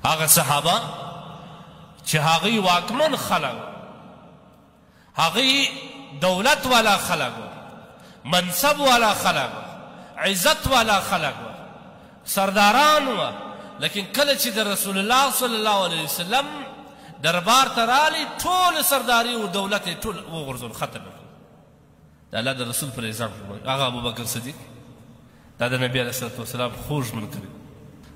هغه صحابه چې هغوی واکمن خلک هغوی دولت والا خلک منصب والا خلک عزت والا خلک سرداران وه لیکن کله چې د رسول الله صلی الله علیه وسلم دربار ته رالی ټول سرداري او دولت یې ټول وغورځول ختم د الله د رسول پر نظام هغه ابوبکر صدیق دا د نبي علیه الصلاه والسلام خوږ ملګری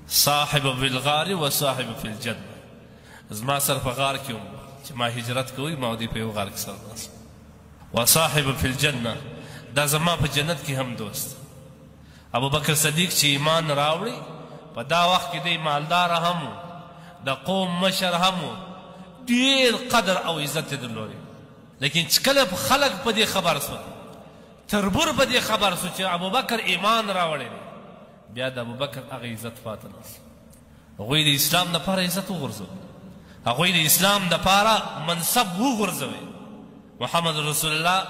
صاحب بالغار و صاحب فی الجنه زما سره په غار کې وم چې ما هجرت کوي ما دوی په یو غار کې سره ناست و صاحب فی الجنه دا زما په جنت کې هم دوست ابوبکر صدیق چې ایمان راوړي په دا وخت کې دی مالدار هم د قوم مشر هم ډېر قدر او عزت یې درلودی لیکن چې کله خلک په دې خبر سول تربور په دې خبر سو چې ابوبکر ایمان راوړی دی بیا د ابوبکر هغه عزت پاتې نه هغوی د اسلام دپاره عزت وغورځوي هغوی د اسلام دپاره منصب وغورځوي محمد رسول الله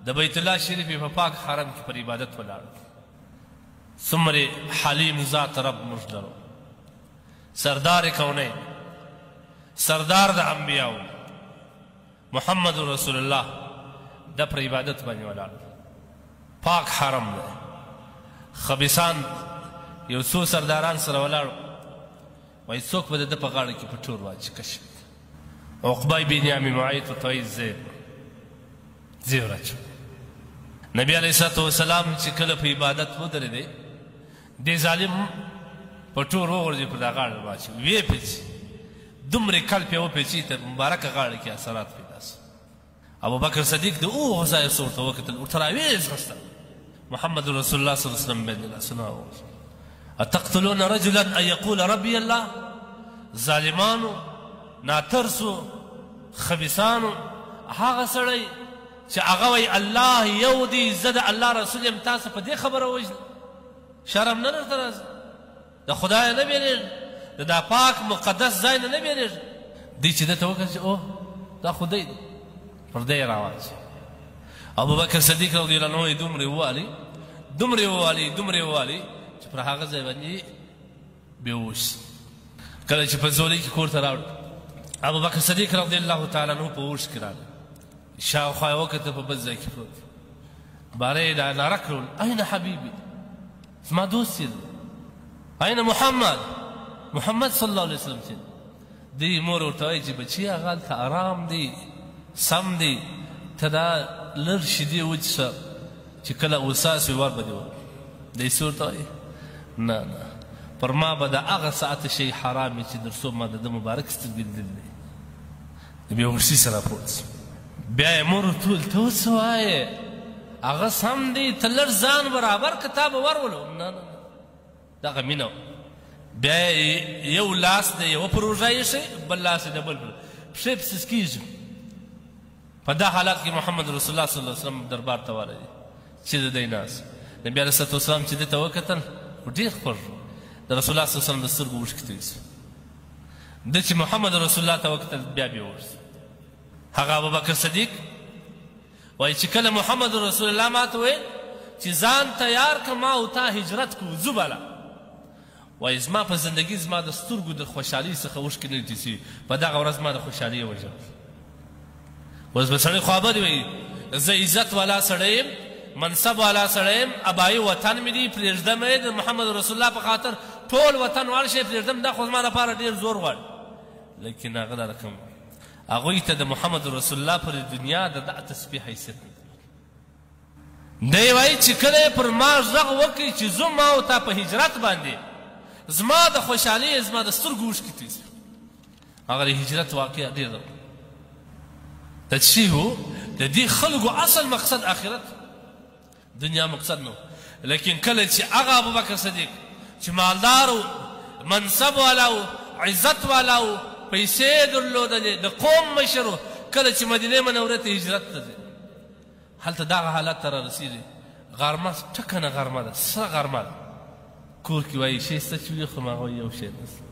د بیت الله شریف په پاک حرم کې پر عبادت ولاړ څومره حلیم ذات رب موږ لرو سردار کونین سردار د انبیاو محمد رسول الله د پر عبادت باندې ولاړ پاک حرم دی خبیثان یو څو سرداران سره ولاړ وایي څوک به د ده په غاړه کې پټور واچي کش عقبه بن ابي معيط ورته وایي زه ورچوم نبی علیه الصلاه والسلام چې کله په عبادت ودرېدی دې ظالم پټور وغورځي په دا غاړه واچي ویې پیچي دومره کل پې وپیچي تر مبارکه غاړه کې اثرات پیدا سو ابوبکر صدیق د اوه ځایه څه ورته وکتل ورته راویې ځغسته محمد رسول الله صلی الله علیه وسلم باندې لاسونه اتقتلون رجلا ان یقول ربی الله ظالمانو ناترسو خبیثانو هغه سړی چې هغه وایي الله یو دی زه د الله رسول یم تاسو په دې خبره وژنه شرم نه درته راځي د خدایه نه بیریږي د دا پاک مقدس ځای نه بیریږي دوی چې ده ته وکړل چې اوه دا خو دی پر دی یې راواچي ابوبکر صدیق رضی الله عنه یې دومرې ووالي چې پر هغه ځای باندې بېهوش کله چې په زولۍ کې کور ته راوړ ابوبکر صدیق رضی الله تعالی عنه په هوش کې راغی شاوخوا یې وکتل په بل ځای کې پروت باره یې دا ناره کړل این حبیبي زما دوست یې این محمد صلی الله علیه وسلم چې دی مور ورته وایي چې بچي هغه هلته ارام دی سم دی ته دا لږ شیدې وڅښه چې کله اوساس وي ور به دې وکړي دی څه ورته وایي نه پر ما به د هغه ساعته شی حرام وي چې در څو ما د ده مبارک سترګې لیدلی دی د بېهوشي سره پوت بیا یې مور ورته وویل ته اوس څه وایې هغه سم دی ته لږ ځان برابر که تا به ورولو نه دغه مینه بیا یو لاس د یوه پر اوږه ایښی بل لاس یې د بل پر پښې پسې سکېږي په دا حالت کې محمد رسول الله صلی الله علیه وسلم دربار ته والی چې د دی ناست نبي علیه الصلاه والسلام چې دې ته وکتل خو ډېر خوږ د رسول الله صلی الله علیه وسلم د سترګو اوښکې توی سو ده چې محمد رسول الله ته وکتل بیا بېهوش سو هغه ابوبکر صدیق وایي چې کله محمد رسول الله ما ته ویل چې ځان تیار که ما او تا هجرت کوو ځو بله وایي زما په زندګي زما د سترګو د خوشحالۍ څخه اوښکې نه دي توی سوي په دغه ورځ ما د خوشحالۍ وژل اوس به سړی خوابدی وایي زه عزت والا سړی یم منصب والا سړی یم ابایي وطن مې دی پرېږدم یې د محمد رسول الله په خاطر ټول وطن واړ شی پرېږدم دا خو زما لپاره ډېر زور غواړي لیکن هغه دا رقم هغوی ته د محمد رسول الله پر دنیا د دا تسبیح حیثیت نه دی وایي چې کله یې پر ما غږ وکړي چې زه ما او تا په هجرت باندې زما د خوشحالۍ زما د سترګو اوښکې توی سوي هغه د هجرت واقعه ډېر د څه و د دې خلکو اصل مقصد آخرت دنیا مقصد نه لیکن کله چې هغه ابوبکر صدیق چې مالدار و منصب والا و عزت والا و پیسې درلودلې د قوم مشر و کله چې مدینې منورې ته هجرت ته ځي هلته دغه حالت ته رارسېږي غرمه ټکنه غرمه ده سره غرمه ده کور کې وایي شی شته چې وخورم هغه یو شی نشته